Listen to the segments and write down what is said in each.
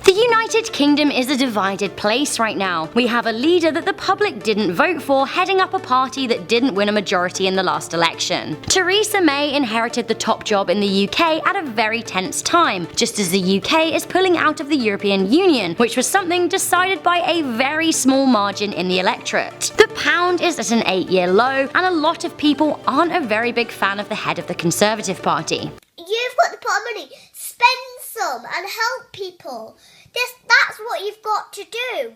The United Kingdom is a divided place right now. We have a leader that the public didn't vote for heading up a party that didn't win a majority in the last election. Theresa May inherited the top job in the UK at a very tense time, just as the UK is pulling out of the European Union, which was something decided by a very small margin in the electorate. The pound is at an 8-year low, and a lot of people aren't a very big fan of the head of the Conservative Party. You've got the pot of money. Spend some and help people. That's what you've got to do.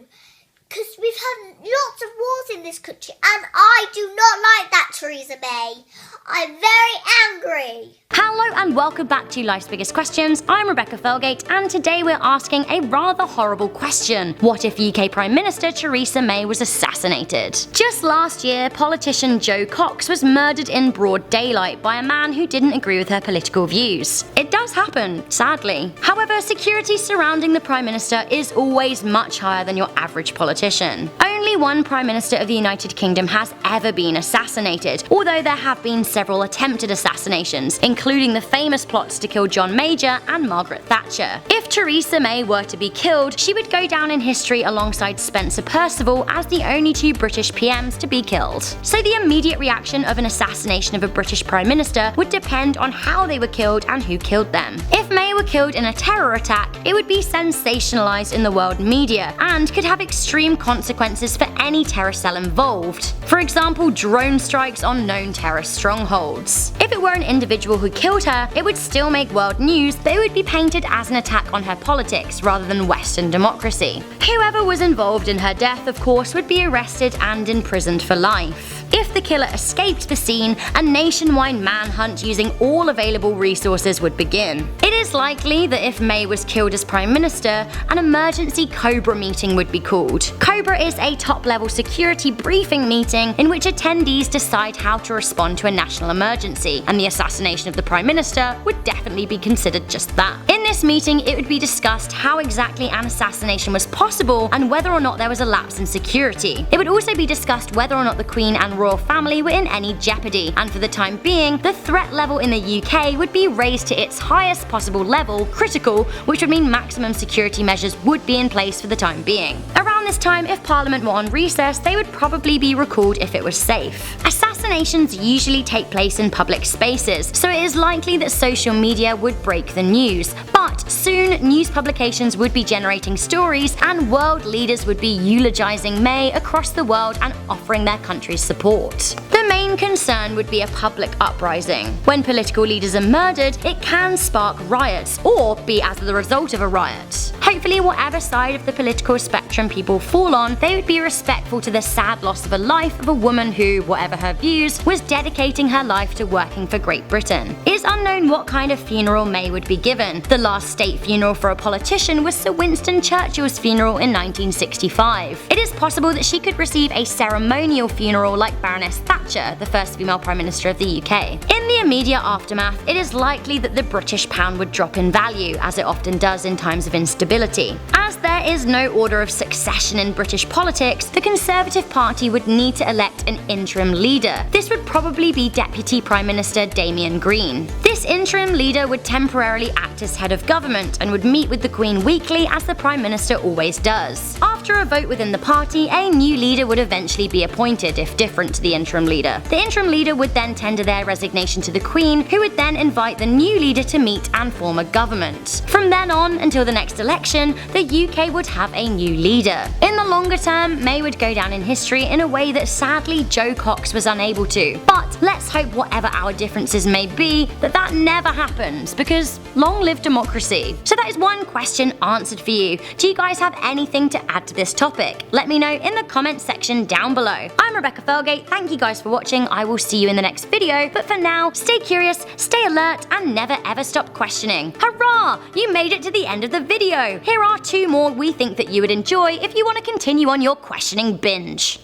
Because we've had lots of wars in this country, and I do not like that, Theresa May. I'm very angry. Hello and welcome back to Life's Biggest Questions. I'm Rebecca Felgate, and today we're asking a rather horrible question. What if UK Prime Minister Theresa May was assassinated? Just last year, politician Jo Cox was murdered in broad daylight by a man who didn't agree with her political views. It does happen, sadly. However, security surrounding the Prime Minister is always much higher than your average politician. Only one Prime Minister of the United Kingdom has ever been assassinated, although there have been several attempted assassinations, including the famous plots to kill John Major and Margaret Thatcher. If Theresa May were to be killed, she would go down in history alongside Spencer Perceval as the only two British PMs to be killed. So the immediate reaction of an assassination of a British Prime Minister would depend on how they were killed and who killed them. If May were killed in a terror attack, it would be sensationalized in the world media and could have extreme consequences for any terror cell involved. For example, drone strikes on known terrorist strongholds. If it were an individual who killed her, it would still make world news, but it would be painted as an attack on her politics rather than Western democracy. Whoever was involved in her death, of course, would be arrested and imprisoned for life. If the killer escaped the scene, a nationwide manhunt using all available resources would begin. It is likely that if May was killed as Prime Minister, an emergency COBRA meeting would be called. COBRA is a top-level security briefing meeting in which attendees decide how to respond to a national emergency, and the assassination of the Prime Minister would definitely be considered just that. In this meeting, it would be discussed how exactly an assassination was possible and whether or not there was a lapse in security. It would also be discussed whether or not the Queen and royal family were in any jeopardy, and for the time being, the threat level in the UK would be raised to its highest possible level, critical, which would mean maximum security measures would be in place for the time being. Around this time, if Parliament were on recess, they would probably be recalled if it was safe. Assassinations usually take place in public spaces, so it is likely that social media would break the news. But soon, news publications would be generating stories, and world leaders would be eulogizing May across the world and offering their country's support. The main concern would be a public uprising. When political leaders are murdered, it can spark riots, or be as the result of a riot. Hopefully, whatever side of the political spectrum people fall on, they would be respectful to the sad loss of a life of a woman who, whatever her views, was dedicating her life to working for Great Britain. It is unknown what kind of funeral May would be given. The last state funeral for a politician was Sir Winston Churchill's funeral in 1965. It is possible that she could receive a ceremonial funeral like Baroness Thatcher, the first female Prime Minister of the UK. In the immediate aftermath, it is likely that the British pound would drop in value, as it often does in times of instability. As there is no order of succession in British politics, the Conservative Party would need to elect an interim leader. This would probably be Deputy Prime Minister Damian Green. This interim leader would temporarily act as head of government and would meet with the Queen weekly, as the Prime Minister always does. After a vote within the party, a new leader would eventually be appointed, if different to the interim leader. The interim leader would then tender their resignation to the Queen, who would then invite the new leader to meet and form a government. From then on, until the next election, the UK would have a new leader. In the longer term, May would go down in history in a way that sadly Jo Cox was unable to. But let's hope, whatever our differences may be, that never happens, because long live democracy. So that is one question answered for you. Do you guys have anything to add to this topic? Let me know in the comments section down below. I'm Rebecca Felgate, thank you guys for watching. I will see you in the next video, but for now, stay curious, stay alert, and never ever stop questioning. Hurrah! You made it to the end of the video! Here are 2 more we think that you would enjoy if you want to continue on your questioning binge.